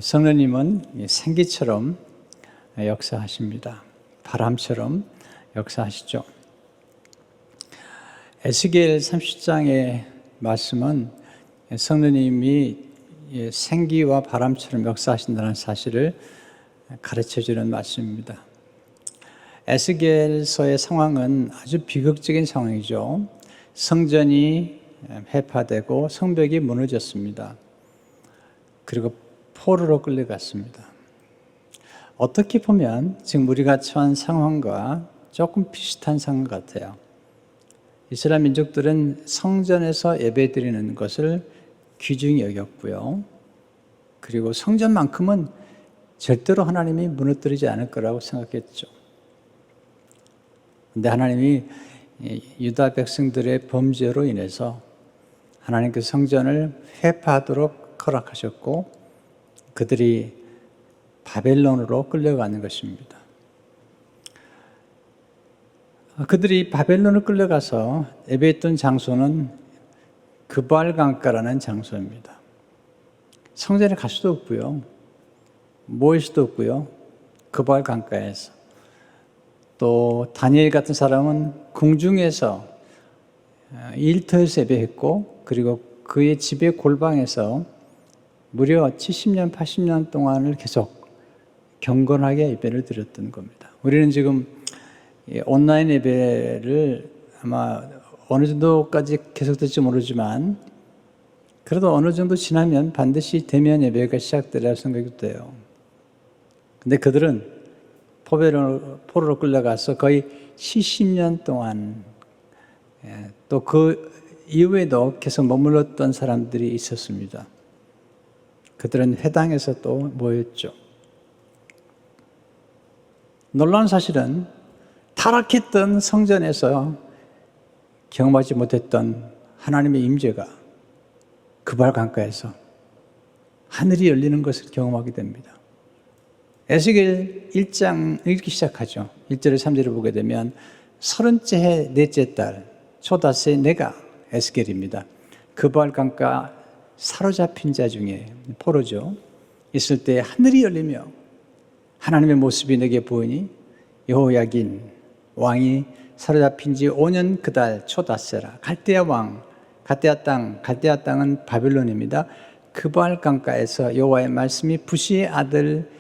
성령님은 생기처럼 역사하십니다. 바람처럼 역사하시죠. 에스겔 30장의 말씀은 성령님이 생기와 바람처럼 역사하신다는 사실을 가르쳐주는 말씀입니다. 에스겔서의 상황은 아주 비극적인 상황이죠. 성전이 회파되고 성벽이 무너졌습니다. 그리고 포로로 끌려갔습니다. 어떻게 보면 지금 우리가 처한 상황과 조금 비슷한 상황 같아요. 이스라엘 민족들은 성전에서 예배드리는 것을 귀중히 여겼고요. 그리고 성전만큼은 절대로 하나님이 무너뜨리지 않을 거라고 생각했죠. 그런데 하나님이 유다 백성들의 범죄로 인해서 하나님께서 성전을 회파하도록 허락하셨고 그들이 바벨론으로 끌려가는 것입니다. 그들이 바벨론을 끌려가서 예배했던 장소는 그발 강가라는 장소입니다. 성전에 갈 수도 없고요. 모일 수도 없고요. 그발 강가에서. 또 다니엘 같은 사람은 궁중에서 일터에서 예배했고 그리고 그의 집의 골방에서 무려 70년, 80년 동안을 계속 경건하게 예배를 드렸던 겁니다. 우리는 지금 온라인 예배를 아마 어느 정도까지 계속될지 모르지만 그래도 어느 정도 지나면 반드시 대면 예배가 시작되리라 생각이 돼요. 근데 그들은 포로로 끌려가서 거의 70년 동안 또 그 이후에도 계속 머물렀던 사람들이 있었습니다. 그들은 회당에서 또 모였죠. 놀라운 사실은 타락했던 성전에서 경험하지 못했던 하나님의 임재가 그발 강가에서 하늘이 열리는 것을 경험하게 됩니다. 에스겔 1장 읽기 시작하죠. 1절에 3절을 보게 되면 30째 해 넷째 달 초닷새 내가 에스겔입니다. 그발 강가 사로잡힌 자 중에 포로죠. 있을 때 하늘이 열리며 하나님의 모습이 내게 보이니 여호야긴 왕이 사로잡힌 지 5년 그달 초닷새라. 갈대아 왕, 갈대아 땅은 바벨론입니다. 그발 강가에서 여호와의 말씀이 부시의 아들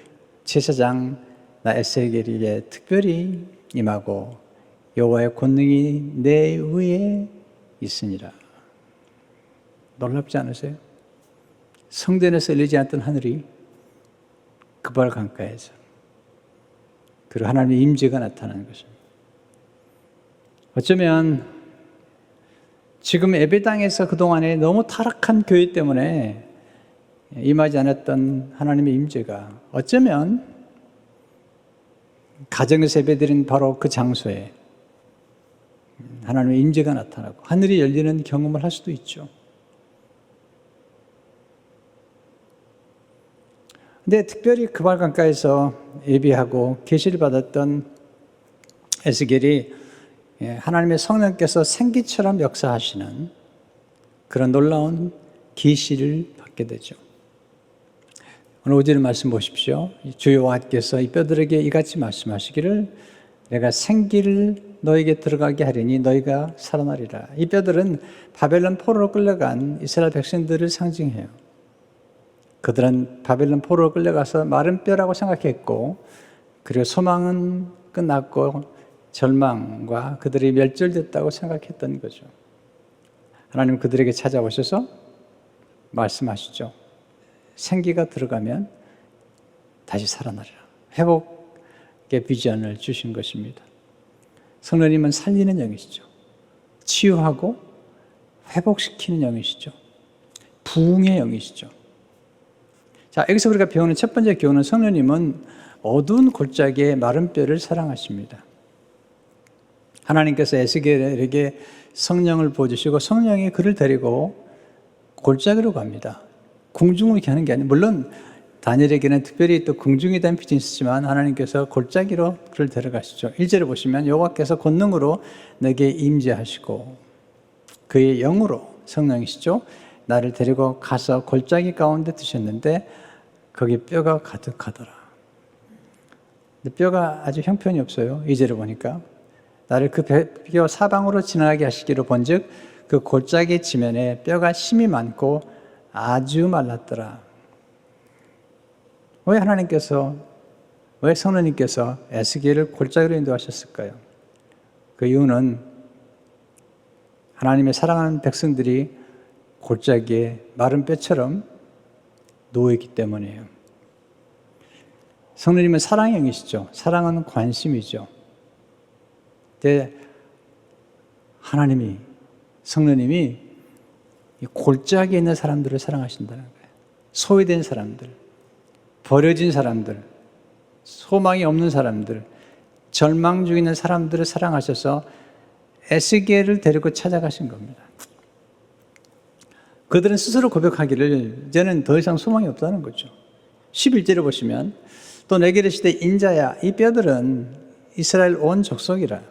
제사장 나 에스겔에게 특별히 임하고 여호와의 권능이 내 위에 있으니라. 놀랍지 않으세요? 성전에서 열리지 않던 하늘이 그발 강가에서 그리고 하나님의 임재가 나타나는 것입니다. 어쩌면 지금 예배당에서 그동안에 너무 타락한 교회 때문에 임하지 않았던 하나님의 임재가 어쩌면 가정에서 예배드린 바로 그 장소에 하나님의 임재가 나타나고 하늘이 열리는 경험을 할 수도 있죠. 근데 특별히 그발 강가에서 예배하고 계시를 받았던 에스겔이 하나님의 성령께서 생기처럼 역사하시는 그런 놀라운 계시를 받게 되죠. 오늘 5절 말씀 보십시오. 주 여호와께서 이 뼈들에게 이같이 말씀하시기를 내가 생기를 너에게 들어가게 하리니 너희가 살아나리라. 이 뼈들은 바벨론 포로로 끌려간 이스라엘 백성들을 상징해요. 그들은 바벨론 포로로 끌려가서 마른 뼈라고 생각했고 그리고 소망은 끝났고 절망과 그들이 멸절됐다고 생각했던 거죠. 하나님 그들에게 찾아오셔서 말씀하시죠. 생기가 들어가면 다시 살아나리라. 회복의 비전을 주신 것입니다. 성령님은 살리는 영이시죠. 치유하고 회복시키는 영이시죠. 부흥의 영이시죠. 자, 여기서 우리가 배우는 첫 번째 교훈은 성령님은 어두운 골짜기의 마른 뼈를 사랑하십니다. 하나님께서 에스겔에게 성령을 부어주시고 성령이 그를 데리고 골짜기로 갑니다. 궁중을 이렇게 하는 게 아니에요. 물론 다니엘에게는 특별히 또 궁중에 대한 비전이 있었지만 하나님께서 골짜기로 그를 데려가시죠. 1절에 보시면 여호와께서 권능으로 내게 임재하시고 그의 영으로 성령이시죠. 나를 데리고 가서 골짜기 가운데 두셨는데 거기 뼈가 가득하더라. 근데 뼈가 아주 형편이 없어요. 2절을 보니까 나를 그 뼈 사방으로 지나가게 하시기로 본즉 그 골짜기 지면에 뼈가 심이 많고 아주 말랐더라. 왜 성령님께서 에스겔을 골짜기로 인도하셨을까요? 그 이유는 하나님의 사랑하는 백성들이 골짜기에 마른 뼈처럼 누워있기 때문이에요. 성령님은 사랑형이시죠. 사랑은 관심이죠. 근데 성령님이 이 골짜기에 있는 사람들을 사랑하신다는 거예요. 소외된 사람들, 버려진 사람들, 소망이 없는 사람들, 절망 중에 있는 사람들을 사랑하셔서 에스겔을 데리고 찾아가신 겁니다. 그들은 스스로 고백하기를 이제는 더 이상 소망이 없다는 거죠. 11절을 보시면 또 내게 이르시되 인자야 이 뼈들은 이스라엘 온 족속이라.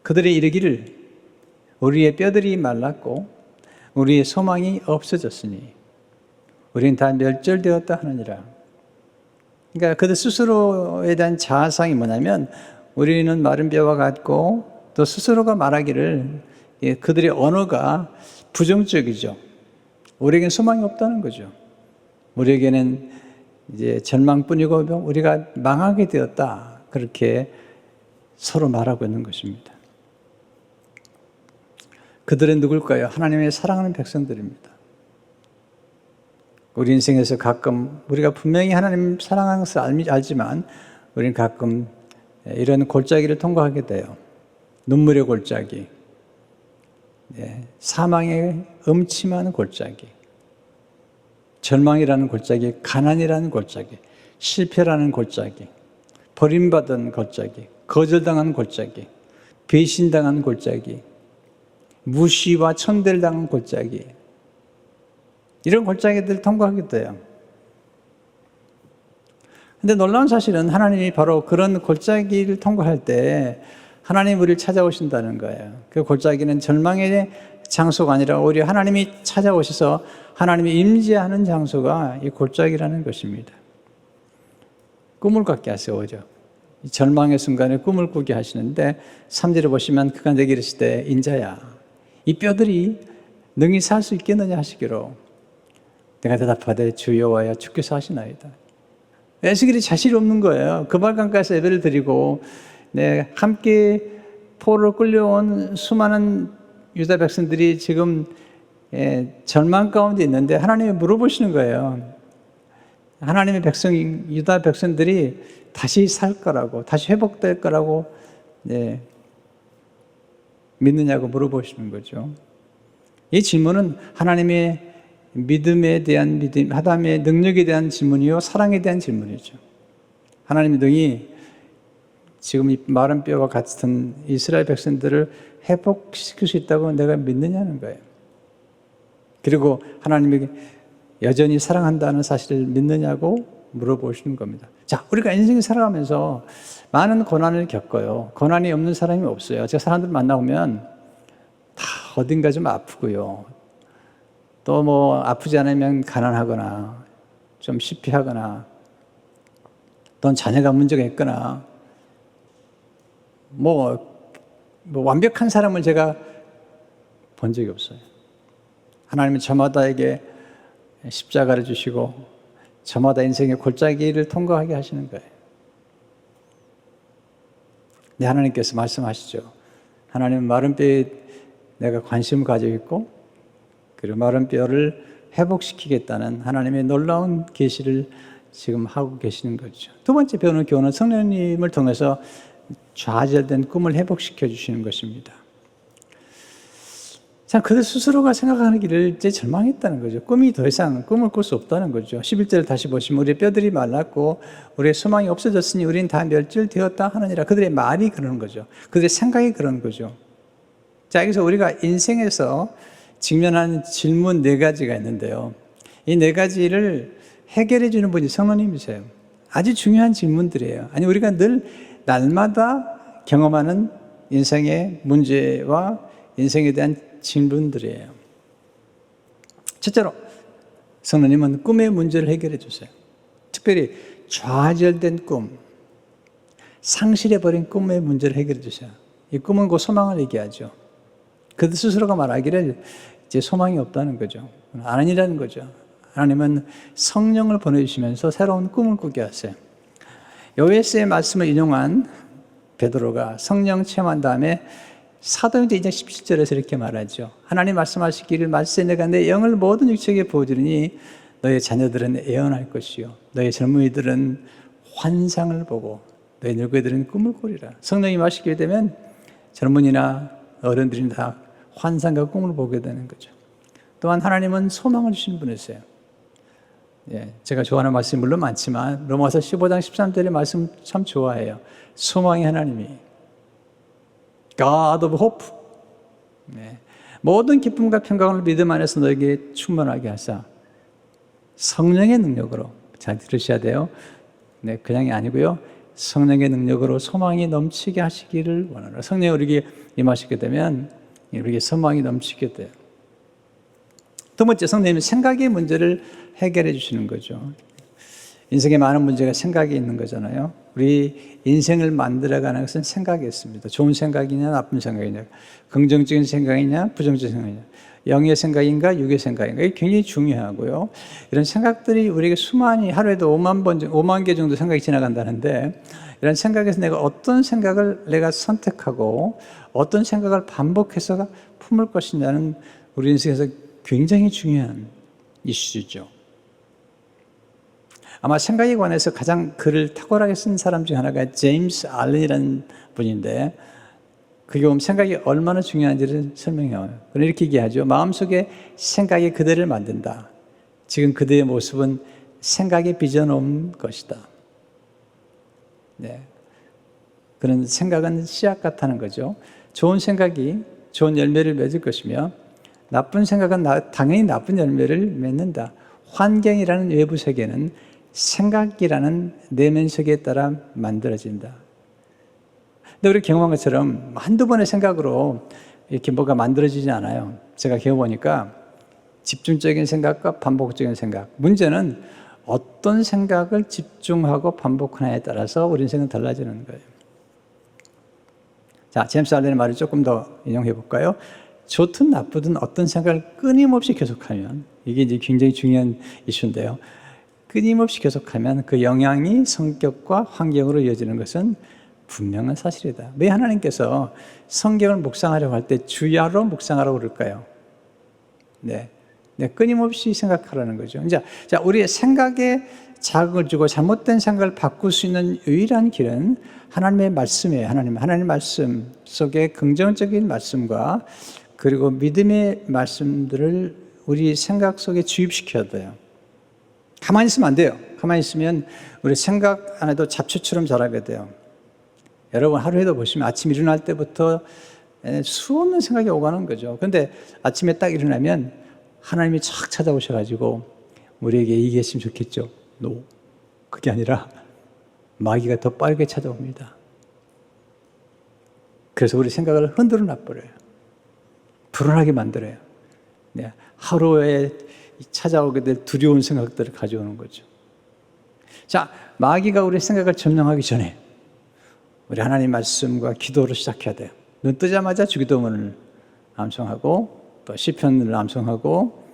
그들이 이르기를 우리의 뼈들이 말랐고 우리의 소망이 없어졌으니 우리는 다 멸절되었다 하느니라. 그러니까 그들 스스로에 대한 자아상이 뭐냐면 우리는 마른 뼈와 같고 또 스스로가 말하기를 그들의 언어가 부정적이죠. 우리에게는 소망이 없다는 거죠. 우리에게는 이제 절망뿐이고 우리가 망하게 되었다. 그렇게 서로 말하고 있는 것입니다. 그들은 누굴까요? 하나님의 사랑하는 백성들입니다. 우리 인생에서 가끔 우리가 분명히 하나님 사랑하는 것을 알지만 우리는 가끔 이런 골짜기를 통과하게 돼요. 눈물의 골짜기, 사망의 음침한 골짜기, 절망이라는 골짜기, 가난이라는 골짜기, 실패라는 골짜기, 버림받은 골짜기, 거절당한 골짜기, 배신당한 골짜기, 무시와 천대를 당한 골짜기, 이런 골짜기들을 통과하게 돼요. 근데 놀라운 사실은 하나님이 바로 그런 골짜기를 통과할 때 하나님 우리를 찾아오신다는 거예요. 그 골짜기는 절망의 장소가 아니라 오히려 하나님이 찾아오셔서 하나님이 임재하는 장소가 이 골짜기라는 것입니다. 꿈을 꿨게 하세요. 이 절망의 순간에 꿈을 꾸게 하시는데 3절에 보시면 그가 내게 이르시되 인자야 이 뼈들이 능히 살 수 있겠느냐 하시기로 내가 대답하되 주 여호와여 주께서 하시나이다. 에스겔이 자신이 없는 거예요. 그발강가에서 예배를 드리고 함께 포로로 끌려온 수많은 유다 백성들이 지금 절망 가운데 있는데 하나님이 물어보시는 거예요. 하나님의 유다 백성들이 다시 살 거라고, 다시 회복될 거라고 믿느냐고 물어보시는 거죠. 이 질문은 하나님의 믿음에 대한 하나님의 능력에 대한 질문이요, 사랑에 대한 질문이죠. 하나님의 능이 지금 이 마른 뼈와 같은 이스라엘 백성들을 회복시킬 수 있다고 내가 믿느냐는 거예요. 그리고 하나님이 여전히 사랑한다는 사실을 믿느냐고 물어보시는 겁니다. 자, 우리가 인생을 살아가면서 많은 고난을 겪어요. 고난이 없는 사람이 없어요. 제가 사람들 만나보면 다 어딘가 좀 아프고요. 또 아프지 않으면 가난하거나 좀 시피하거나 또는 자녀가 문제가 있거나 완벽한 사람을 제가 본 적이 없어요. 하나님은 저마다에게 십자가를 주시고 저마다 인생의 골짜기를 통과하게 하시는 거예요. 네, 하나님께서 말씀하시죠. 하나님은 마른 뼈에 내가 관심을 가지고 있고 그리고 마른 뼈를 회복시키겠다는 하나님의 놀라운 계시를 지금 하고 계시는 거죠. 두 번째 배우는 교훈은 성령님을 통해서 좌절된 꿈을 회복시켜 주시는 것입니다. 참, 그들 스스로가 생각하는 길을 이제 절망했다는 거죠. 꿈이 더 이상 꿈을 꿀 수 없다는 거죠. 11절을 다시 보시면 우리의 뼈들이 말랐고 우리의 소망이 없어졌으니 우리는 다 멸절되었다 하느니라. 그들의 말이 그러는 거죠. 그들의 생각이 그런 거죠. 자, 여기서 우리가 인생에서 직면하는 질문 4가지가 있는데요. 이 4가지를 해결해 주는 분이 성령님이세요. 아주 중요한 질문들이에요. 아니, 우리가 늘 날마다 경험하는 인생의 문제와 인생에 대한 질문들이에요. 첫째로 성령님은 꿈의 문제를 해결해 주세요. 특별히 좌절된 꿈, 상실해버린 꿈의 문제를 해결해 주세요. 이 꿈은 그 소망을 얘기하죠. 그들 스스로가 말하기를 이제 소망이 없다는 거죠. 아니라는 거죠. 하나님은 성령을 보내주시면서 새로운 꿈을 꾸게 하세요. 요에스의 말씀을 인용한 베드로가 성령 체험한 다음에 사도행전 2장 17절에서 이렇게 말하죠. 하나님 말씀하시기를 말세 내가 내 영을 모든 육체에게 부어주리니 너의 자녀들은 예언할 것이요 너의 젊은이들은 환상을 보고 너희 늙은이들은 꿈을 꾸리라. 성령이 마시게 되면 젊은이나 어른들이 다 환상과 꿈을 보게 되는 거죠. 또한 하나님은 소망을 주시는 분이세요. 제가 좋아하는 말씀이 물론 많지만 로마서 15장 13절의 말씀 참 좋아해요. 소망의 하나님이 God of Hope, 모든 기쁨과 평강을 믿음 안에서 너에게 충만하게 하사 성령의 능력으로, 잘 들으셔야 돼요. 그냥이 아니고요. 성령의 능력으로 소망이 넘치게 하시기를 원하노라. 성령이 우리에게 임하시게 되면 우리에게 소망이 넘치게 돼요. 두 번째, 성령님은 생각의 문제를 해결해 주시는 거죠. 인생에 많은 문제가 생각이 있는 거잖아요. 우리 인생을 만들어가는 것은 생각이 있습니다. 좋은 생각이냐 나쁜 생각이냐, 긍정적인 생각이냐 부정적인 생각이냐, 영의 생각인가 육의 생각인가, 이게 굉장히 중요하고요. 이런 생각들이 우리에게 수많이, 하루에도 5만 개 정도 생각이 지나간다는데, 이런 생각에서 내가 어떤 생각을 내가 선택하고 어떤 생각을 반복해서 품을 것이냐는 우리 인생에서 굉장히 중요한 이슈죠. 아마 생각에 관해서 가장 글을 탁월하게 쓴 사람 중 하나가 제임스 알렌이라는 분인데, 그게 보면 생각이 얼마나 중요한지를 설명해요. 그럼 이렇게 얘기하죠. 마음속에 생각이 그대를 만든다. 지금 그대의 모습은 생각에 빚어놓은 것이다. 그런 생각은 씨앗 같다는 거죠. 좋은 생각이 좋은 열매를 맺을 것이며 나쁜 생각은 당연히 나쁜 열매를 맺는다. 환경이라는 외부 세계는 생각이라는 내면 세계에 따라 만들어진다. 근데 우리 경험한 것처럼 한두 번의 생각으로 이렇게 뭐가 만들어지지 않아요. 제가 경험해보니까 집중적인 생각과 반복적인 생각. 문제는 어떤 생각을 집중하고 반복하느냐에 따라서 우리 인생은 달라지는 거예요. 자, 제임스 알렌의 말을 조금 더 인용해 볼까요? 좋든 나쁘든 어떤 생각을 끊임없이 계속하면, 이게 이제 굉장히 중요한 이슈인데요. 끊임없이 계속하면 그 영향이 성격과 환경으로 이어지는 것은 분명한 사실이다. 왜 하나님께서 성경을 묵상하려고 할 때 주야로 묵상하라고 그럴까요? 끊임없이 생각하라는 거죠. 자, 우리의 생각에 자극을 주고 잘못된 생각을 바꿀 수 있는 유일한 길은 하나님의 말씀이에요. 하나님 말씀 속에 긍정적인 말씀과 그리고 믿음의 말씀들을 우리 생각 속에 주입시켜야 돼요. 가만히 있으면 안 돼요. 가만히 있으면 우리 생각 안에도 잡초처럼 자라게 돼요. 여러분 하루에도 보시면 아침 일어날 때부터 수없는 생각이 오가는 거죠. 그런데 아침에 딱 일어나면 하나님이 착 찾아오셔가지고 우리에게 얘기했으면 좋겠죠. 그게 아니라 마귀가 더 빠르게 찾아옵니다. 그래서 우리 생각을 흔들어 놔버려요. 불안하게 만들어요. 하루에 찾아오게 될 두려운 생각들을 가져오는 거죠. 자, 마귀가 우리 생각을 점령하기 전에 우리 하나님 말씀과 기도로 시작해야 돼요. 눈 뜨자마자 주기도문을 암송하고 또 시편을 암송하고,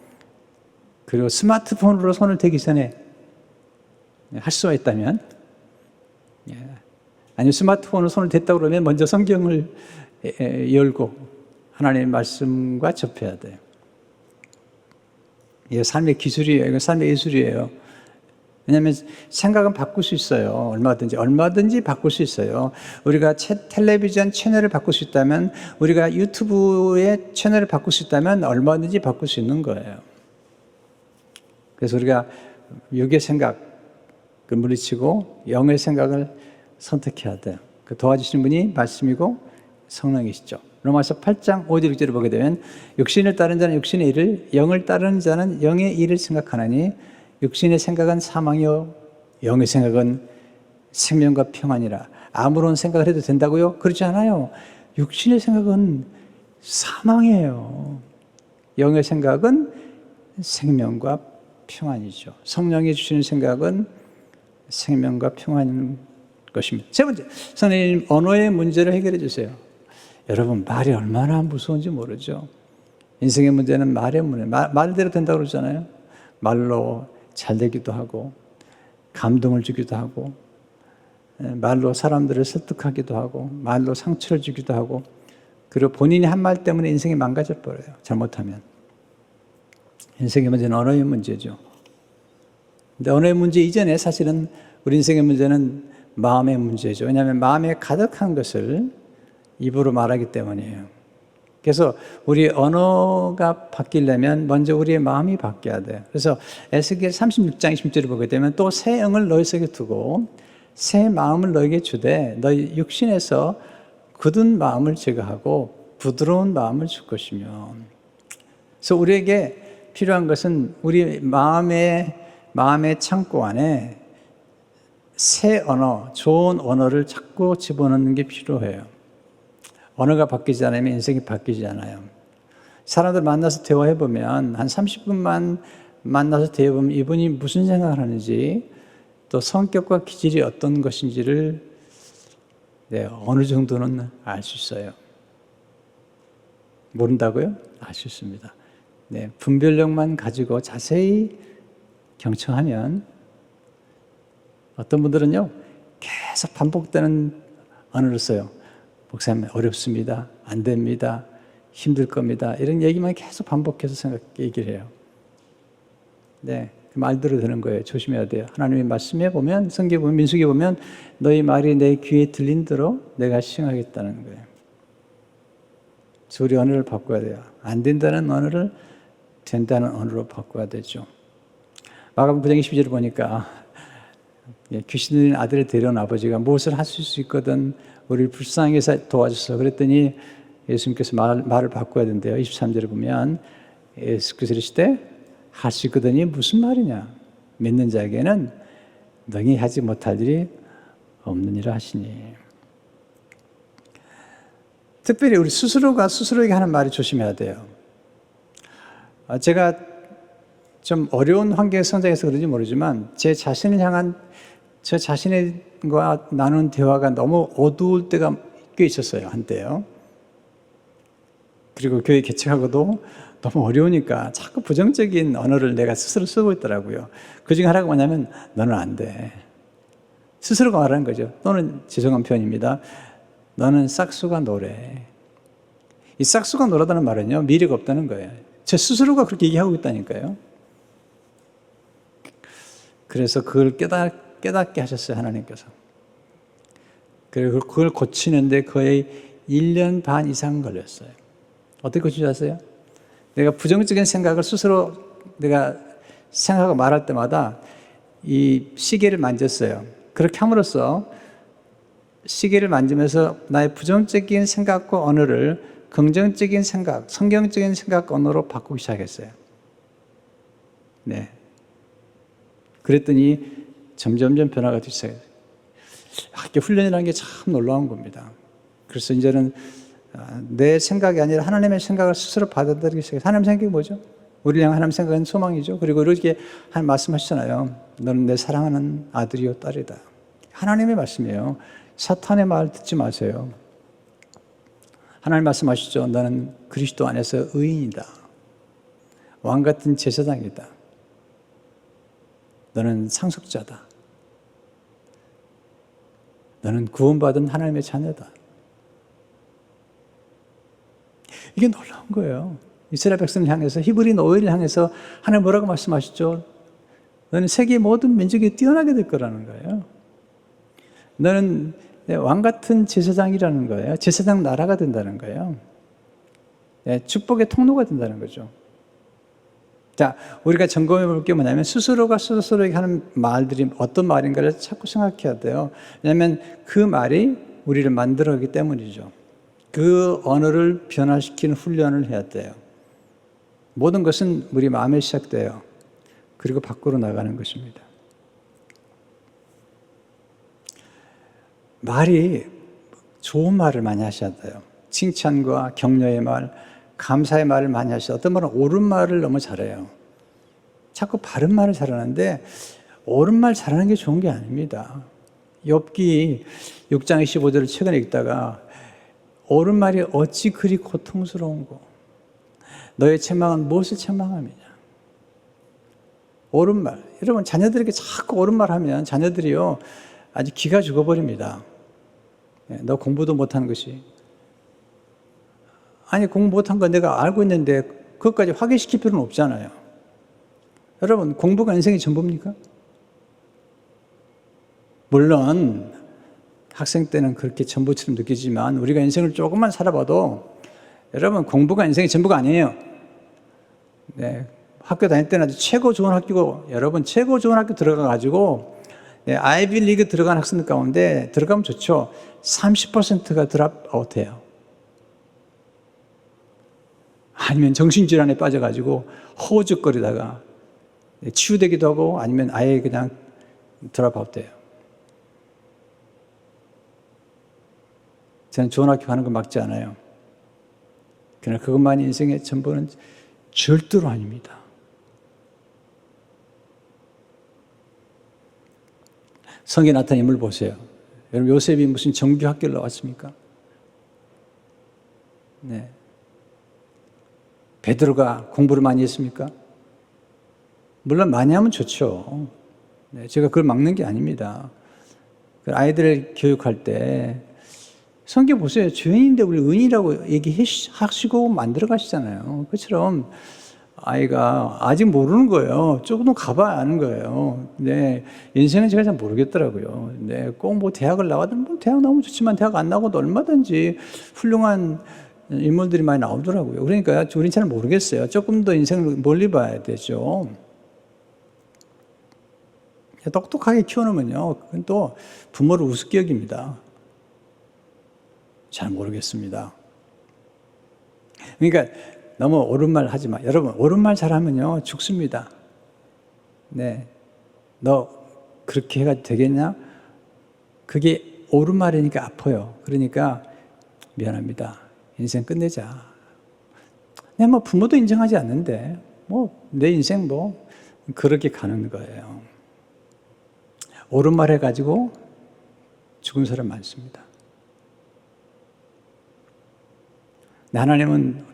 그리고 스마트폰으로 손을 대기 전에 할 수가 있다면, 아니면 스마트폰으로 손을 댔다고 그러면 먼저 성경을 열고 하나님의 말씀과 접해야 돼요. 이게 삶의 기술이에요. 이건 삶의 예술이에요. 왜냐하면 생각은 바꿀 수 있어요. 얼마든지 바꿀 수 있어요. 우리가 텔레비전 채널을 바꿀 수 있다면, 우리가 유튜브의 채널을 바꿀 수 있다면 얼마든지 바꿀 수 있는 거예요. 그래서 우리가 육의 생각을 물리치고 영의 생각을 선택해야 돼요. 그 도와주시는 분이 말씀이고 성령이시죠. 로마서 8장 5절 6절을 보게 되면 육신을 따르는 자는 육신의 일을, 영을 따르는 자는 영의 일을 생각하나니 육신의 생각은 사망이요 영의 생각은 생명과 평안이라. 아무런 생각을 해도 된다고요? 그렇지 않아요. 육신의 생각은 사망이에요. 영의 생각은 생명과 평안이죠. 성령이 주시는 생각은 생명과 평안인 것입니다. 세 번째, 선생님 언어의 문제를 해결해 주세요. 여러분 말이 얼마나 무서운지 모르죠. 인생의 문제는 말의 문제. 말대로 된다고 그러잖아요. 말로 잘 되기도 하고 감동을 주기도 하고 말로 사람들을 설득하기도 하고 말로 상처를 주기도 하고 그리고 본인이 한 말 때문에 인생이 망가져 버려요. 잘못하면. 인생의 문제는 언어의 문제죠. 근데 언어의 문제 이전에 사실은 우리 인생의 문제는 마음의 문제죠. 왜냐하면 마음에 가득한 것을 입으로 말하기 때문이에요. 그래서 우리 언어가 바뀌려면 먼저 우리의 마음이 바뀌어야 돼요. 그래서 에스겔 36장 20절을 보게 되면 또 새 영을 너희 속에 두고 새 마음을 너에게 주되 너희 육신에서 굳은 마음을 제거하고 부드러운 마음을 줄 것이며. 그래서 우리에게 필요한 것은 우리 마음의 창고 안에 새 언어, 좋은 언어를 자꾸 집어넣는 게 필요해요. 언어가 바뀌지 않으면 인생이 바뀌지 않아요. 사람들 만나서 대화해보면 한 30분만 만나서 대화해보면 이분이 무슨 생각을 하는지 또 성격과 기질이 어떤 것인지를 어느 정도는 알 수 있어요. 모른다고요? 알 수 있습니다. 분별력만 가지고 자세히 경청하면 어떤 분들은요 계속 반복되는 언어를 써요. 목사님 어렵습니다. 안 됩니다. 힘들 겁니다. 이런 얘기만 계속 반복해서 얘기를 해요. 그 말대로 되는 거예요. 조심해야 돼요. 하나님의 말씀에 보면 성경에 보면 민수기에 보면 너희 말이 내 귀에 들린 대로 내가 시행하겠다는 거예요. 그래서 우리 언어를 바꿔야 돼요. 안 된다는 언어를 된다는 언어로 바꿔야 되죠. 마가복음 9장 22절을 보니까 귀신 들린 아들을 데려온 아버지가 무엇을 하실 수 있거든 우리를 불쌍히 해서 도와줬어. 그랬더니 예수님께서 말을 바꿔야 된대요. 23절에 보면 예수께서 이르시되 할 수 있거든이 무슨 말이냐. 믿는 자에게는 능히 하지 못할 일이 없느니라 하시니. 특별히 우리 스스로가 스스로에게 하는 말이 조심해야 돼요. 제가 좀 어려운 환경에 성장해서 그런지 모르지만 제 자신과 나눈 대화가 너무 어두울 때가 꽤 있었어요. 한때요. 그리고 교회 개척하고도 너무 어려우니까 자꾸 부정적인 언어를 내가 스스로 쓰고 있더라고요. 그 중에 하나가 뭐냐면 너는 안 돼. 스스로가 말하는 거죠. 또는 죄송한 표현입니다. 너는 싹수가 노래. 이 싹수가 노라다는 말은요. 미래가 없다는 거예요. 제 스스로가 그렇게 얘기하고 있다니까요. 그래서 그걸 깨닫게 하셨어요. 하나님께서. 그리고 그걸 고치는데 거의 1년 반 이상 걸렸어요. 어떻게 고치지 아세요? 내가 부정적인 생각을 스스로 내가 생각하고 말할 때마다 이 시계를 만졌어요. 그렇게 함으로써 시계를 만지면서 나의 부정적인 생각과 언어를 긍정적인 생각, 성경적인 생각 언어로 바꾸기 시작했어요. 그랬더니 점점점 변화가 되기 시작했어요. 이게 훈련이라는 게 참 놀라운 겁니다. 그래서 이제는 내 생각이 아니라 하나님의 생각을 스스로 받아들이기 시작해요. 하나님 생각이 뭐죠? 우리 향한 하나님 생각은 소망이죠. 그리고 이렇게 하나님 말씀하시잖아요. 너는 내 사랑하는 아들이요 딸이다. 하나님의 말씀이에요. 사탄의 말 듣지 마세요. 하나님 말씀하시죠. 너는 그리스도 안에서 의인이다. 왕같은 제사장이다. 너는 상속자다. 너는 구원받은 하나님의 자녀다. 이게 놀라운 거예요. 이스라엘 백성을 향해서 히브리인 오해를 향해서 하나님 뭐라고 말씀하시죠? 너는 세계 모든 민족이 뛰어나게 될 거라는 거예요. 너는 왕같은 제사장이라는 거예요. 제사장 나라가 된다는 거예요. 축복의 통로가 된다는 거죠. 자, 우리가 점검해 볼 게 뭐냐면 스스로가 스스로에게 하는 말들이 어떤 말인가를 자꾸 생각해야 돼요. 왜냐하면 그 말이 우리를 만들어가기 때문이죠. 그 언어를 변화시키는 훈련을 해야 돼요. 모든 것은 우리 마음에 시작돼요. 그리고 밖으로 나가는 것입니다. 말이 좋은 말을 많이 하셔야 돼요. 칭찬과 격려의 말, 감사의 말을 많이 하셔야 돼요. 어떤 말은 옳은 말을 너무 잘해요. 자꾸 바른 말을 잘하는데 옳은 말 잘하는 게 좋은 게 아닙니다. 욥기 6장 25절을 최근에 읽다가 옳은 말이 어찌 그리 고통스러운고 너의 책망은 무엇을 책망함이냐. 옳은 말. 여러분 자녀들에게 자꾸 옳은 말 하면 자녀들이요 아주 기가 죽어버립니다. 너 공부도 못하는 것이. 아니 공부 못한 거 내가 알고 있는데 그것까지 확인시킬 필요는 없잖아요. 여러분 공부가 인생의 전부입니까? 물론 학생 때는 그렇게 전부처럼 느끼지만 우리가 인생을 조금만 살아봐도 여러분 공부가 인생의 전부가 아니에요. 네, 학교 다닐 때는 아주 최고 좋은 학교고 여러분 최고 좋은 학교 들어가가지고 아이비리그 들어간 학생들 가운데 들어가면 좋죠. 30%가 드랍아웃해요. 아니면 정신질환에 빠져가지고 허우적거리다가 치유되기도 하고 아니면 아예 그냥 드랍아웃돼요. 저는 좋은 학교 가는 거 막지 않아요. 그러나 그것만이 인생의 전부는 절대로 아닙니다. 성경에 나타난 인물 보세요. 여러분 요셉이 무슨 정규 학교를 나왔습니까? 네. 베드로가 공부를 많이 했습니까? 물론 많이 하면 좋죠. 네, 제가 그걸 막는 게 아닙니다. 아이들을 교육할 때 성경 보세요. 죄인인데 우리 의인이라고 얘기하시고 만들어 가시잖아요. 그처럼 아이가 아직 모르는 거예요. 조금 더 가봐야 아는 거예요. 네, 인생은 제가 잘 모르겠더라고요. 네, 꼭 뭐 대학을 나가든 뭐 대학 나오면 좋지만 대학 안 나고도 얼마든지 훌륭한 인물들이 많이 나오더라고요. 그러니까 우리는 잘 모르겠어요. 조금 더 인생을 멀리 봐야 되죠. 똑똑하게 키워놓으면요, 그건 또 부모를 우습게 여깁니다. 잘 모르겠습니다. 그러니까 너무 옳은 말 하지 마. 여러분, 옳은 말 잘하면요, 죽습니다. 네. 너 그렇게 해가지고 되겠냐? 그게 옳은 말이니까 아파요. 그러니까 미안합니다. 인생 끝내자. 네, 뭐 부모도 인정하지 않는데, 뭐 내 인생 뭐 그렇게 가는 거예요. 옳은 말 해가지고 죽은 사람 많습니다. 하나님은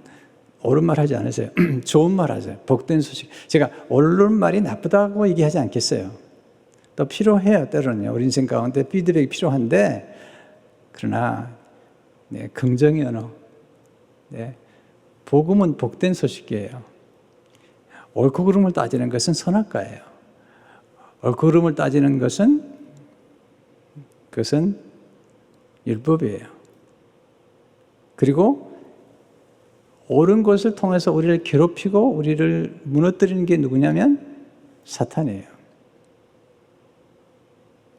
옳은 말 하지 않으세요. 좋은 말 하세요. 복된 소식. 제가 옳은 말이 나쁘다고 얘기하지 않겠어요. 또 필요해요. 때로는요. 우리 인생 가운데 피드백이 필요한데 그러나 네, 긍정의 언어. 네, 복음은 복된 소식이에요. 옳고 그름을 따지는 것은 선악과예요. 옳고 그름을 따지는 것은 그것은 율법이에요. 그리고 옳은 것을 통해서 우리를 괴롭히고 우리를 무너뜨리는 게 누구냐면 사탄이에요.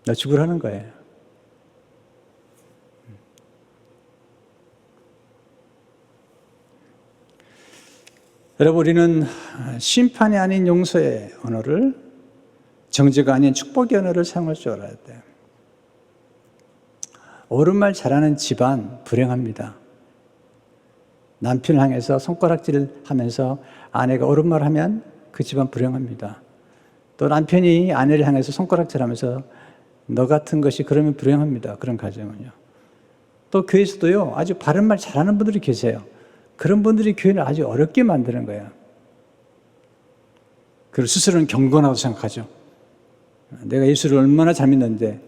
너 죽으라는 거예요. 여러분, 우리는 심판이 아닌 용서의 언어를, 정죄가 아닌 축복의 언어를 사용할 줄 알아야 돼요. 옳은 말 잘하는 집안 불행합니다. 남편을 향해서 손가락질을 하면서 아내가 옳은 말을 하면 그 집안 불행합니다. 또 남편이 아내를 향해서 손가락질하면서 너 같은 것이 그러면 불행합니다. 그런 가정은요. 또 교회에서도요, 아주 바른 말 잘하는 분들이 계세요. 그런 분들이 교회를 아주 어렵게 만드는 거예요. 그리고 스스로는 경건하다고 생각하죠. 내가 예수를 얼마나 잘 믿는데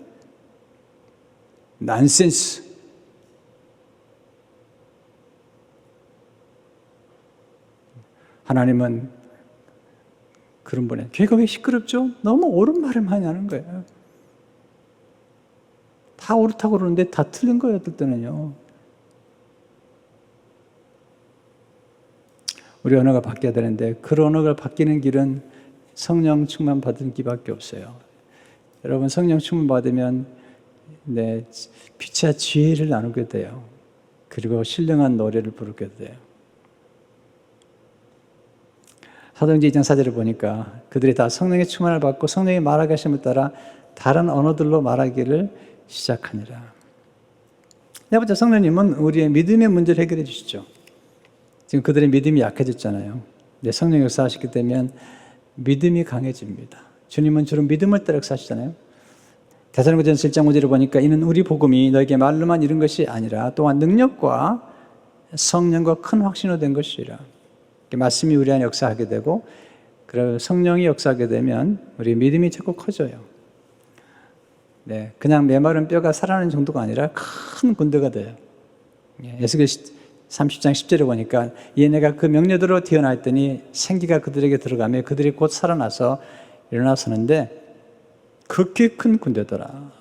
난센스. 하나님은 그런 분에 교회가 왜 시끄럽죠? 너무 옳은 말을 많이 하는 거예요. 다 옳다고 그러는데 다 틀린 거예요. 어떨 때는요. 우리 언어가 바뀌어야 되는데 그 언어가 바뀌는 길은 성령 충만 받은 길밖에 없어요. 여러분 성령 충만 받으면 네, 빛과 지혜를 나누게 돼요. 그리고 신령한 노래를 부르게 돼요. 사도행전 2장 4절을 보니까 그들이 다 성령의 충만을 받고 성령이 말하게 하심을 따라 다른 언어들로 말하기를 시작하니라. 네 번째, 성령님은 우리의 믿음의 문제를 해결해 주시죠. 지금 그들의 믿음이 약해졌잖아요. 네, 성령 역사하시게 되면 믿음이 강해집니다. 주님은 주로 믿음을 따라 역사하시잖아요. 데살로니가전서 1장 5절을 보니까 이는 우리 복음이 너에게 말로만 이룬 것이 아니라 또한 능력과 성령과 큰 확신으로 된 것이라. 말씀이 우리 안에 역사하게 되고 그리고 성령이 역사하게 되면 우리 믿음이 자꾸 커져요. 네, 그냥 메마른 뼈가 살아나는 정도가 아니라 큰 군대가 돼요. 에스겔 30장 10절에 보니까 얘네가 그 명령대로 태어났더니 생기가 그들에게 들어가며 그들이 곧 살아나서 일어나서는데 극히 큰 군대더라.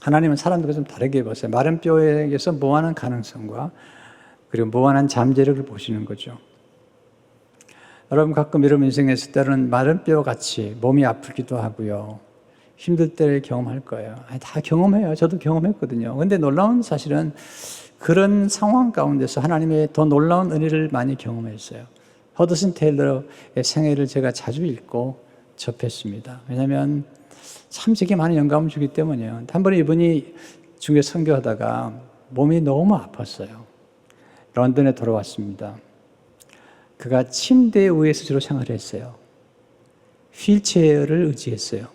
하나님은 사람들과 좀 다르게 보세요. 마른 뼈에게서 무한한 가능성과 그리고 무한한 잠재력을 보시는 거죠. 여러분 가끔 여러분 인생에서 때로는 마른 뼈같이 몸이 아프기도 하고요. 힘들 때를 경험할 거예요. 다 경험해요. 저도 경험했거든요. 그런데 놀라운 사실은 그런 상황 가운데서 하나님의 더 놀라운 은혜를 많이 경험했어요. 허드슨 테일러의 생애를 제가 자주 읽고 접했습니다. 왜냐하면 참 제게 많은 영감을 주기 때문이에요. 한 번에 이분이 중에 선교하다가 몸이 너무 아팠어요. 런던에 돌아왔습니다. 그가 침대 위에서 주로 생활했어요. 휠체어를 의지했어요.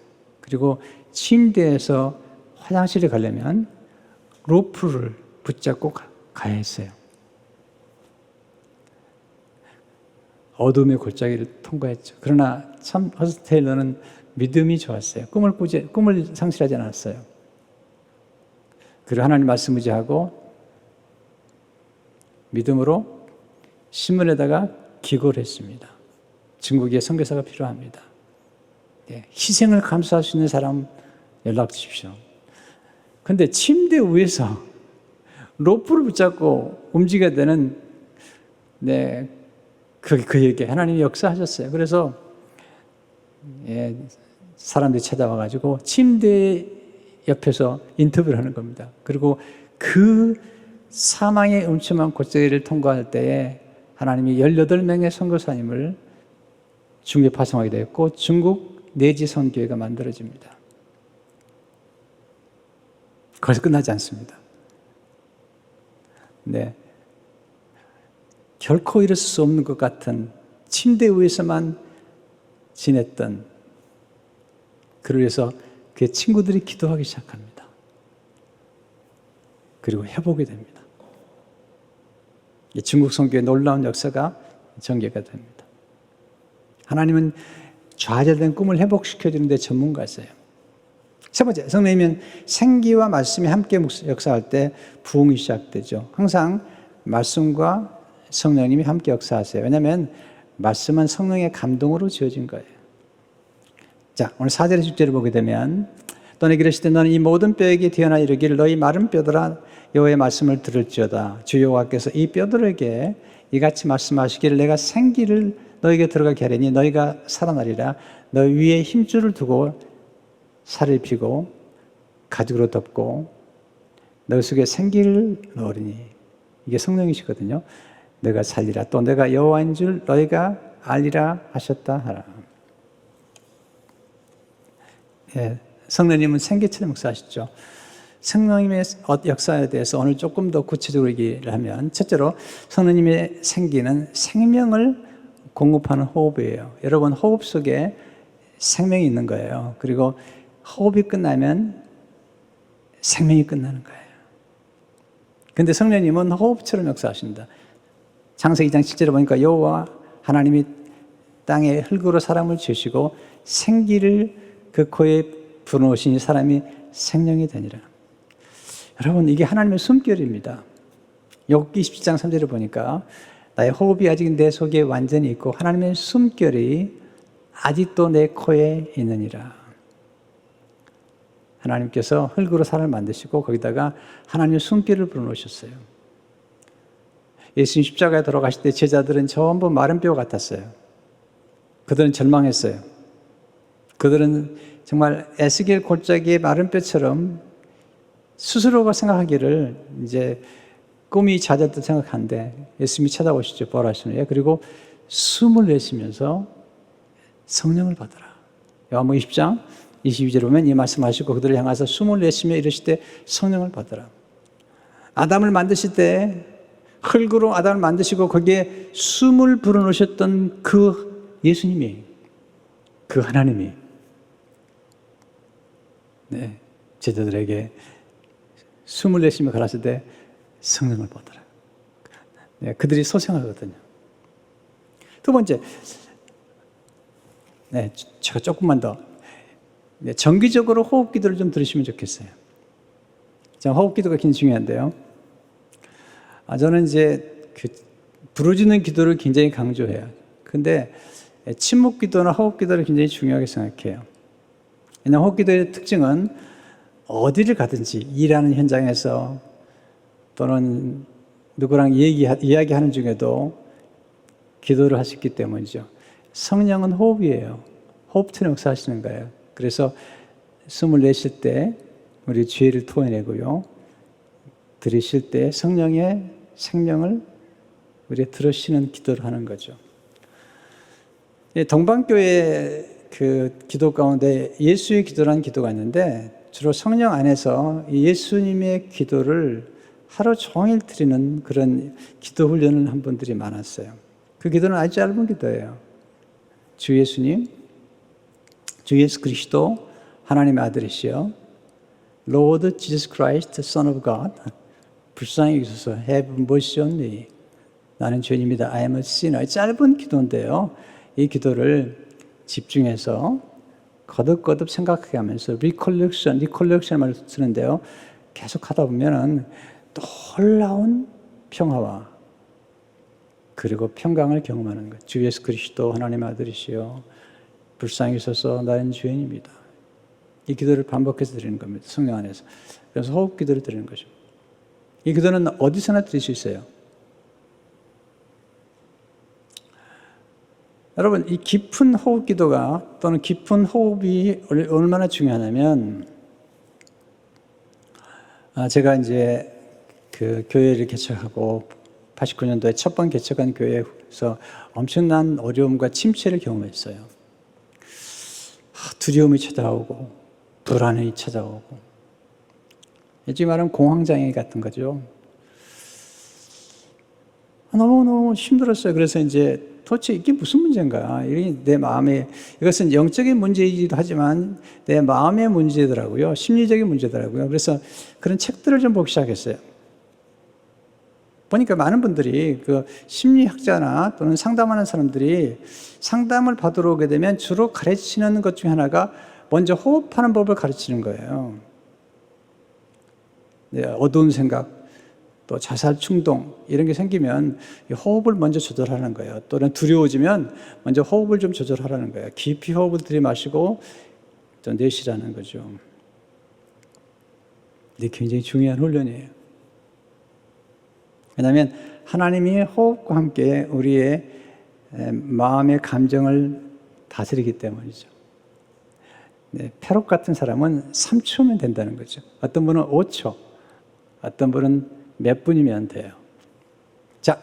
그리고 침대에서 화장실에 가려면 로프를 붙잡고 가야 했어요. 어둠의 골짜기를 통과했죠. 그러나 참 허드슨 테일러는 믿음이 좋았어요. 꿈을 상실하지 않았어요. 그리고 하나님 말씀 의지하고 믿음으로 신문에다가 기고를 했습니다. 중국에 선교사가 필요합니다. 네, 희생을 감수할 수 있는 사람 연락 주십시오. 그런데 침대 위에서 로프를 붙잡고 움직여야 되는 그에게 하나님이 역사하셨어요. 그래서 사람들이 찾아와가지고 침대 옆에서 인터뷰를 하는 겁니다. 그리고 그 사망의 음침한 골짜기를 통과할 때에 하나님이 18명의 선교사님을 중국에 파송하게 되었고 중국 내지 선교회가 만들어집니다. 거기서 끝나지 않습니다. 네, 결코 이룰 수 없는 것 같은 침대 위에서만 지냈던 그를 위해서 그의 친구들이 기도하기 시작합니다. 그리고 회복이 됩니다. 중국 선교의 놀라운 역사가 전개가 됩니다. 하나님은 좌절된 꿈을 회복시켜주는 데 전문가세요. 세 번째, 성령이면 생기와 말씀이 함께 역사할 때 부흥이 시작되죠. 항상 말씀과 성령님이 함께 역사하세요. 왜냐하면 말씀은 성령의 감동으로 지어진 거예요. 자, 오늘 4절의 10절을 보게 되면 또 내게 이르시되 너는 이 모든 뼈에게 태어나 이르기를 너희 마른 뼈들아 여호와의 말씀을 들을지어다. 주 여호와께서 이 뼈들에게 이같이 말씀하시기를 내가 생기를 너에게 들어가게 하리니 너희가 살아나리라. 너희 위에 힘줄을 두고 살을 피고 가죽으로 덮고 너희 속에 생기를 넣으리니 이게 성령이시거든요. 내가 살리라. 또 내가 여호와인 줄 너희가 알리라 하셨다 하라. 예, 성령님은 생기처럼 역사하시죠. 성령님의 역사에 대해서 오늘 조금 더 구체적으로 얘기를 하면 첫째로 성령님의 생기는 생명을 공급하는 호흡이에요. 여러분 호흡 속에 생명이 있는 거예요. 그리고 호흡이 끝나면 생명이 끝나는 거예요. 그런데 성령님은 호흡처럼 역사하신다. 창세기 2장 7절에 보니까 여호와 하나님이 땅에 흙으로 사람을 지으시고 생기를 그 코에 불어넣으시니 사람이 생명이 되니라. 여러분 이게 하나님의 숨결입니다. 욥기 27장 3절을 보니까 나의 호흡이 아직 내 속에 완전히 있고 하나님의 숨결이 아직도 내 코에 있느니라. 하나님께서 흙으로 사람을 만드시고 거기다가 하나님의 숨결을 불어넣으셨어요. 예수님 십자가에 돌아가실 때 제자들은 전부 마른 뼈 같았어요. 그들은 절망했어요. 그들은 정말 에스겔 골짜기의 마른 뼈처럼 스스로가 생각하기를 이제 꿈이 잦았다 생각하는데 예수님이 찾아오시죠. 부활하시는. 그리고 숨을 내쉬면서 성령을 받으라. 요한복음 20장 22절에 보면 이 말씀하시고 그들을 향해서 숨을 내쉬며 이르시되 성령을 받으라. 아담을 만드실 때 흙으로 아담을 만드시고 거기에 숨을 불어넣으셨던 그 예수님이, 그 하나님이 제자들에게 숨을 내쉬며 가라사대 때 성령을 받으라. 그들이 소생하거든요. 두 번째, 제가 조금만 더 정기적으로 호흡 기도를 좀 들으시면 좋겠어요. 호흡 기도가 굉장히 중요한데요. 저는 이제 부르짖는 기도를 굉장히 강조해요. 근데 침묵 기도나 호흡 기도를 굉장히 중요하게 생각해요. 왜냐하면 호흡 기도의 특징은 어디를 가든지 일하는 현장에서 또는 누구랑 이야기하는 중에도 기도를 하셨기 때문이죠. 성령은 호흡이에요. 호흡처럼 역사하시는 거예요. 그래서 숨을 내쉴 때 우리 죄를 토해내고요. 들이쉴 때 성령의 생명을 우리가 들으시는 기도를 하는 거죠. 동방교회 그 기도 가운데 예수의 기도라는 기도가 있는데 주로 성령 안에서 예수님의 기도를 하루 종일 드리는 그런 기도 훈련을 한 분들이 많았어요. 그 기도는 아주 짧은 기도예요. 주 예수님, 주 예수 그리스도 하나님의 아들이시여 Lord Jesus Christ, Son of God, 불쌍히 여기소서 have mercy on me. 나는 죄인입니다. I am a sinner. 짧은 기도인데요. 이 기도를 집중해서 거듭거듭 생각하게 하면서 recollection 말을 쓰는데요. 계속 하다 보면은 놀라운 평화와 그리고 평강을 경험하는 것. 주 예수 그리스도 하나님의 아들이시여 불쌍히 여기소서 나는 죄인입니다. 이 기도를 반복해서 드리는 겁니다. 성령 안에서. 그래서 호흡 기도를 드리는 거죠. 이 기도는 어디서나 드릴 수 있어요. 여러분, 이 깊은 호흡 기도가 또는 깊은 호흡이 얼마나 중요하냐면, 제가 이제 그 교회를 개척하고 89년도에 첫 번 개척한 교회에서 엄청난 어려움과 침체를 경험했어요. 두려움이 찾아오고, 불안이 찾아오고, 요즘 말하면 공황장애 같은 거죠. 너무너무 힘들었어요. 그래서 이제 도대체 이게 무슨 문제인가? 내 마음에, 이것은 영적인 문제이기도 하지만 내 마음의 문제더라고요. 심리적인 문제더라고요. 그래서 그런 책들을 좀 보기 시작했어요. 보니까 많은 분들이 그 심리학자나 또는 상담하는 사람들이 상담을 받으러 오게 되면 주로 가르치는 것 중에 하나가 먼저 호흡하는 법을 가르치는 거예요. 어두운 생각, 또 자살 충동 이런 게 생기면 호흡을 먼저 조절하는 거예요. 또는 두려워지면 먼저 호흡을 좀 조절하라는 거예요. 깊이 호흡을 들이마시고 또 내쉬라는 거죠. 이게 굉장히 중요한 훈련이에요. 왜냐하면 하나님이 호흡과 함께 우리의 마음의 감정을 다스리기 때문이죠. 패록 같은 사람은 3초면 된다는 거죠. 어떤 분은 5초, 어떤 분은 몇 분이면 돼요. 자,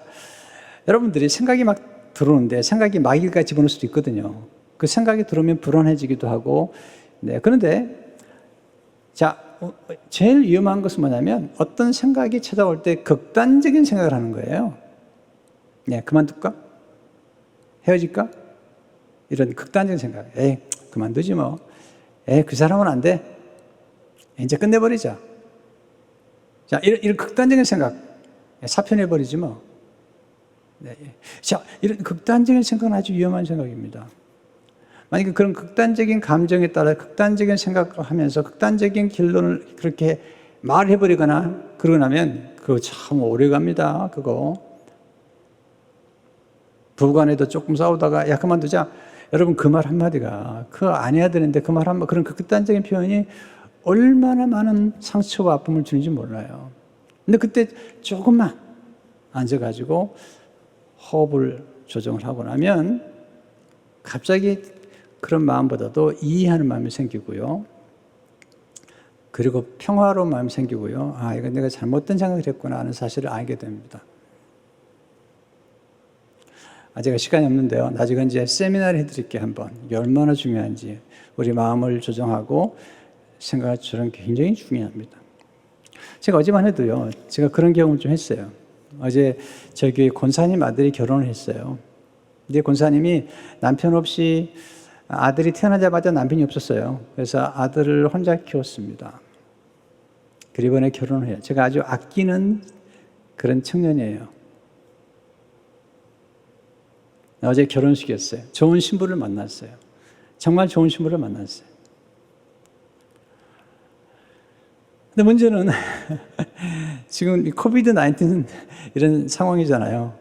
여러분들이 생각이 막 들어오는데 생각이 마귀가 집어넣을 수도 있거든요. 그 생각이 들어오면 불안해지기도 하고, 그런데 자, 제일 위험한 것은 뭐냐면 어떤 생각이 찾아올 때 극단적인 생각을 하는 거예요. 그만둘까? 헤어질까? 이런 극단적인 생각. 그만두지 뭐. 그 사람은 안 돼. 이제 끝내버리자. 자, 이런 극단적인 생각. 사표내버리지 뭐. 자, 이런 극단적인 생각은 아주 위험한 생각입니다. 만약에 그런 극단적인 감정에 따라 극단적인 생각을 하면서 극단적인 결론을 그렇게 말해버리거나 그러고 나면 그거 참 오래 갑니다. 그거. 부부간에도 조금 싸우다가 그만두자. 여러분 그 말 한마디가 그거 안 해야 되는데 그 말 한마디 그런 극단적인 표현이 얼마나 많은 상처와 아픔을 주는지 몰라요. 근데 그때 조금만 앉아가지고 호흡을 조정을 하고 나면 갑자기 그런 마음보다도 이해하는 마음이 생기고요. 그리고 평화로운 마음이 생기고요. 이거 내가 잘못된 생각을 했구나 하는 사실을 알게 됩니다. 제가 시간이 없는데요. 나중에 이제 세미나를 해드릴게요. 한번. 이게 얼마나 중요한지. 우리 마음을 조정하고 생각을 주는 게 굉장히 중요합니다. 제가 어제만 해도요. 제가 그런 경험을 좀 했어요. 어제 저희 교회 권사님 아들이 결혼을 했어요. 근데 권사님이 남편 없이 아들이 태어나자마자 남편이 없었어요. 그래서 아들을 혼자 키웠습니다. 그리고 이번에 결혼을 해요. 제가 아주 아끼는 그런 청년이에요. 어제 결혼식이었어요. 좋은 신부를 만났어요. 정말 좋은 신부를 만났어요. 근데 문제는 지금 코비드-19 이런 상황이잖아요.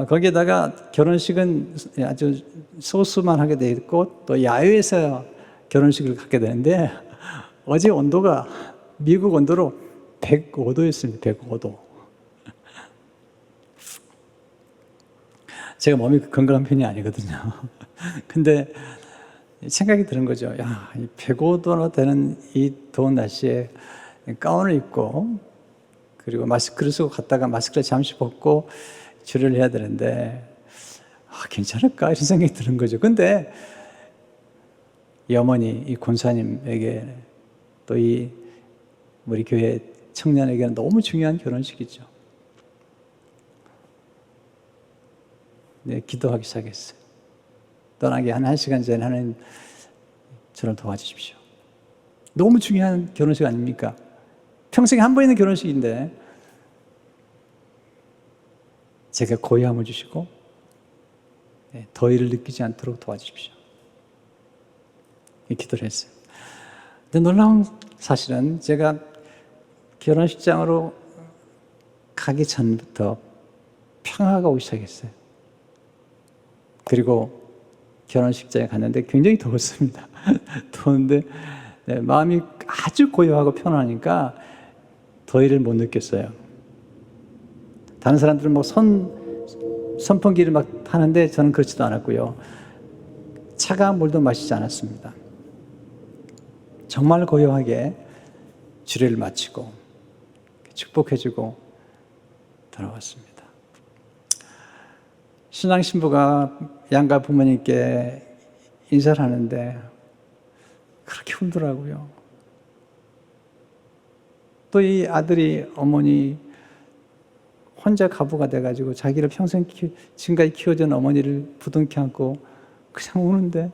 거기에다가 결혼식은 아주 소수만 하게 돼 있고 또 야외에서 결혼식을 갖게 되는데 어제 온도가 미국 온도로 105도였습니다. 105도. 제가 몸이 건강한 편이 아니거든요. 근데 생각이 드는 거죠. 야, 105도나 되는 이 더운 날씨에 가운을 입고 그리고 마스크를 쓰고 갔다가 마스크를 잠시 벗고 주례를 해야 되는데 괜찮을까? 이런 생각이 드는 거죠. 근데 이 어머니, 이 권사님에게 또 이 우리 교회 청년에게는 너무 중요한 결혼식이죠. 네, 기도하기 시작했어요. 떠나기 한 1시간 전에 하나님 저를 도와주십시오. 너무 중요한 결혼식 아닙니까? 평생에 한 번 있는 결혼식인데 제가 고요함을 주시고 더위를 느끼지 않도록 도와주십시오. 기도를 했어요. 근데 놀라운 사실은 제가 결혼식장으로 가기 전부터 평화가 오기 시작했어요. 그리고 결혼식장에 갔는데 굉장히 더웠습니다. 더운데 마음이 아주 고요하고 편안하니까 더위를 못 느꼈어요. 다른 사람들은 뭐 선풍기를 막 타는데 저는 그렇지도 않았고요. 차가운 물도 마시지 않았습니다. 정말 고요하게 주례를 마치고 축복해주고 돌아왔습니다. 신랑 신부가 양가 부모님께 인사를 하는데 그렇게 울더라고요. 또 이 아들이 어머니 혼자 가부가 돼가지고 자기를 평생 지금까지 키워준 어머니를 부둥켜 안고 그냥 우는데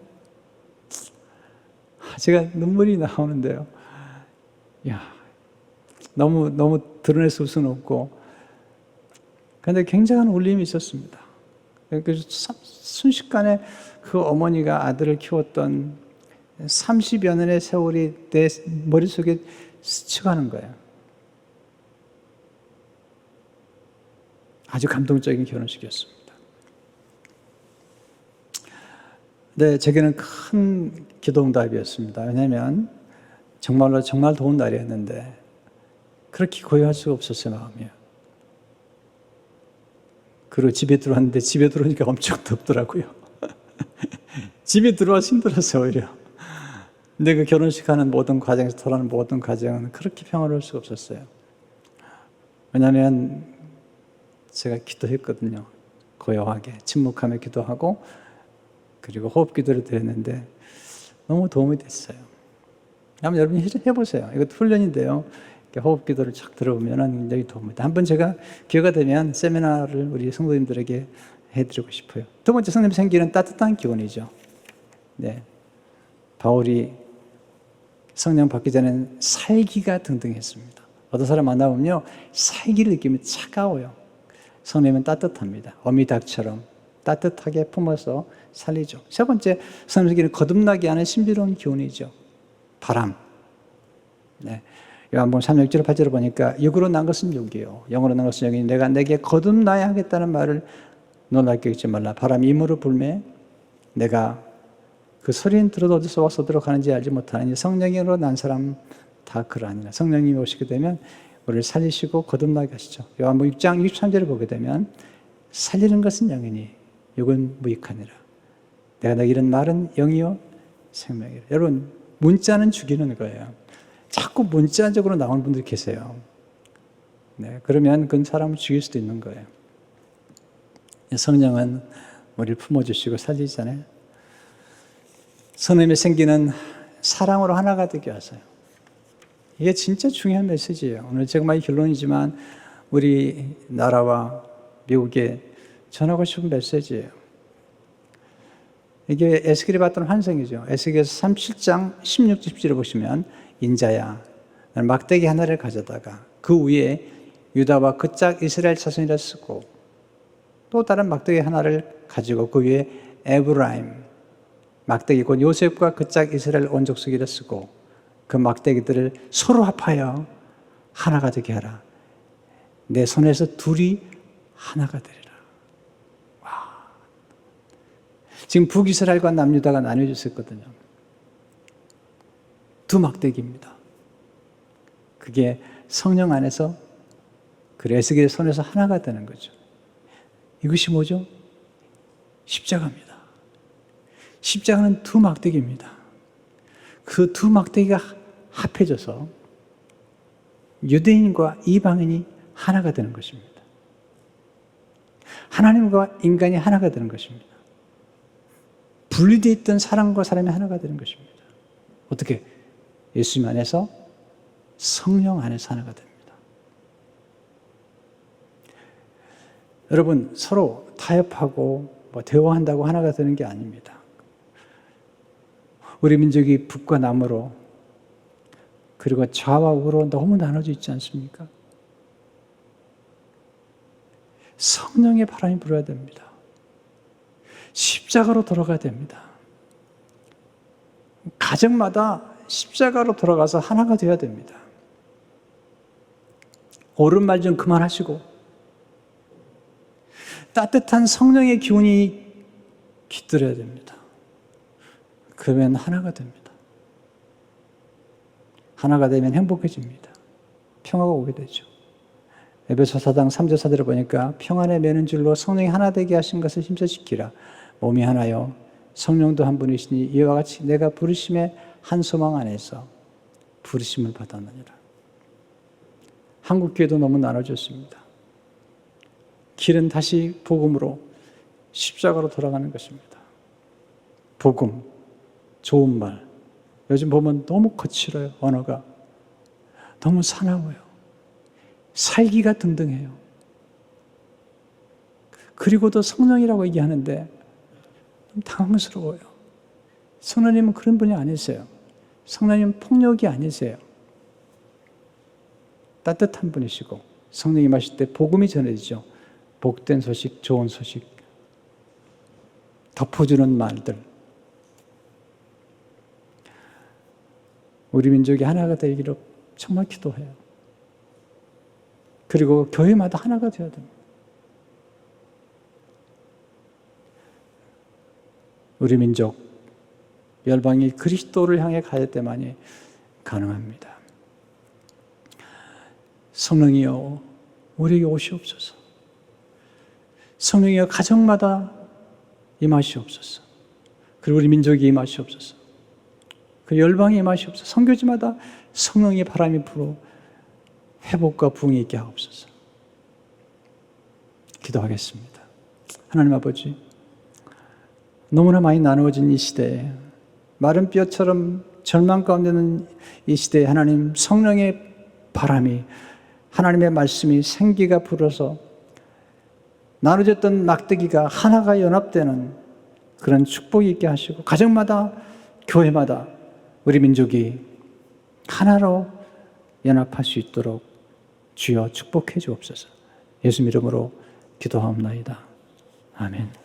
제가 눈물이 나오는데요. 야, 너무 드러낼 수는 없고 그런데 굉장한 울림이 있었습니다. 그래서 순식간에 그 어머니가 아들을 키웠던 30여 년의 세월이 내 머릿속에 스쳐가는 거예요. 아주 감동적인 결혼식이었습니다. 네, 제게는 큰 기도응답이었습니다. 왜냐하면 정말 더운 날이었는데 그렇게 고요할 수가 없었어요, 마음이요. 그리고 집에 들어왔는데 집에 들어오니까 엄청 덥더라고요. 집에 들어와서 힘들었어요, 오히려. 근데 그 결혼식 하는 모든 과정에서 돌아가는 모든 과정은 그렇게 평화로울 수가 없었어요. 왜냐하면 제가 기도했거든요. 고요하게 침묵하며 기도하고 그리고 호흡 기도를 드렸는데 너무 도움이 됐어요. 한번 여러분이 해보세요. 이것도 훈련인데요. 호흡 기도를 착 들어보면 굉장히 도움이 돼요. 한번 제가 기회가 되면 세미나를 우리 성도님들에게 해드리고 싶어요. 두 번째, 성령 생기는 따뜻한 기운이죠. 네, 바울이 성령 받기 전에는 살기가 등등했습니다. 어떤 사람 만나보면요, 살기를 느끼면 차가워요. 성령은 따뜻합니다. 어미닭처럼 따뜻하게 품어서 살리죠. 세 번째, 성령 생기는 거듭나게 하는 신비로운 기운이죠. 바람. 네. 요한복음 3장 6절 8절을 보니까 육으로 난 것은 육이요 영으로 난 것은 영이니 내가 내게 거듭나야 하겠다는 말을 놀랍게 읽지 말라. 바람이 임으로 불매 내가 그 소리는 들어도 어디서 와서 어디로 가는지 알지 못하니 성령으로 난 사람 다 그러하니라. 성령님이 오시게 되면 우리를 살리시고 거듭나게 하시죠. 요한복음 6장 63절을 보게 되면 살리는 것은 영이니 육은 무익하니라. 내가 너에게 이런 말은 영이요 생명이라. 여러분, 문자는 죽이는 거예요. 자꾸 문자적으로 나오는 분들이 계세요. 네, 그러면 그 사람을 죽일 수도 있는 거예요. 성령은 우리를 품어주시고 살리잖아요. 성령이 생기는 사랑으로 하나가 되게 하세요. 이게 진짜 중요한 메시지예요. 오늘 정말 결론이지만 우리 나라와 미국에 전하고 싶은 메시지예요. 이게 에스겔이 봤던 환상이죠. 에스겔에서 37장 16절 17을 보시면 인자야 막대기 하나를 가져다가 그 위에 유다와 그 짝 이스라엘 자손이라 쓰고 또 다른 막대기 하나를 가지고 그 위에 에브라임 막대기 곧 요셉과 그 짝 이스라엘 온 족속이라 쓰고 그 막대기들을 서로 합하여 하나가 되게 하라. 내 손에서 둘이 하나가 되리라. 와. 지금 북이스라엘과 남유다가 나뉘어져 있었거든요. 두 막대기입니다. 그게 성령 안에서 그 에스겔의 손에서 하나가 되는 거죠. 이것이 뭐죠? 십자가입니다. 십자가는 두 막대기입니다. 그 두 막대기가 합해져서 유대인과 이방인이 하나가 되는 것입니다. 하나님과 인간이 하나가 되는 것입니다. 분리되어 있던 사람과 사람이 하나가 되는 것입니다. 어떻게? 예수님 안에서 성령 안에서 하나가 됩니다. 여러분 서로 타협하고 대화한다고 하나가 되는 게 아닙니다. 우리 민족이 북과 남으로 그리고 좌와 우로 너무 나눠져 있지 않습니까? 성령의 바람이 불어야 됩니다. 십자가로 돌아가야 됩니다. 가정마다 십자가로 돌아가서 하나가 되어야 됩니다. 옳은 말 좀 그만하시고 따뜻한 성령의 기운이 깃들어야 됩니다. 그러면 하나가 됩니다. 하나가 되면 행복해집니다. 평화가 오게 되죠. 에베소 4장 3절 4절을 보니까 평안에 매는 줄로 성령이 하나 되게 하신 것을 힘써 지키라. 몸이 하나요 성령도 한 분이시니 이와 같이 내가 부르심의 한 소망 안에서 부르심을 받았느니라. 한국교회도 너무 나눠졌습니다. 길은 다시 복음으로 십자가로 돌아가는 것입니다. 복음, 좋은 말. 요즘 보면 너무 거칠어요. 언어가 너무 사나워요. 살기가 등등해요. 그리고도 성령이라고 얘기하는데 좀 당황스러워요. 성령님은 그런 분이 아니세요. 성령님은 폭력이 아니세요. 따뜻한 분이시고 성령이 임하실 때 복음이 전해지죠. 복된 소식, 좋은 소식, 덮어주는 말들. 우리 민족이 하나가 되기로 정말 기도해요. 그리고 교회마다 하나가 되어야 됩니다. 우리 민족, 열방이 그리스도를 향해 갈 때만이 가능합니다. 성령이여 우리에게 오시옵소서. 성령이여 가정마다 임하시옵소서. 그리고 우리 민족이 임하시옵소서. 그 열방이 임하시옵소서. 선교지마다 성령의 바람이 불어 회복과 부흥이 있게 하옵소서. 기도하겠습니다. 하나님 아버지, 너무나 많이 나누어진 이 시대에 마른 뼈처럼 절망 가운데 있는 이 시대에 하나님 성령의 바람이 하나님의 말씀이 생기가 불어서 나눠졌던 막대기가 하나가 연합되는 그런 축복이 있게 하시고 가정마다 교회마다 우리 민족이 하나로 연합할 수 있도록 주여 축복해 주옵소서. 예수 이름으로 기도하옵나이다. 아멘.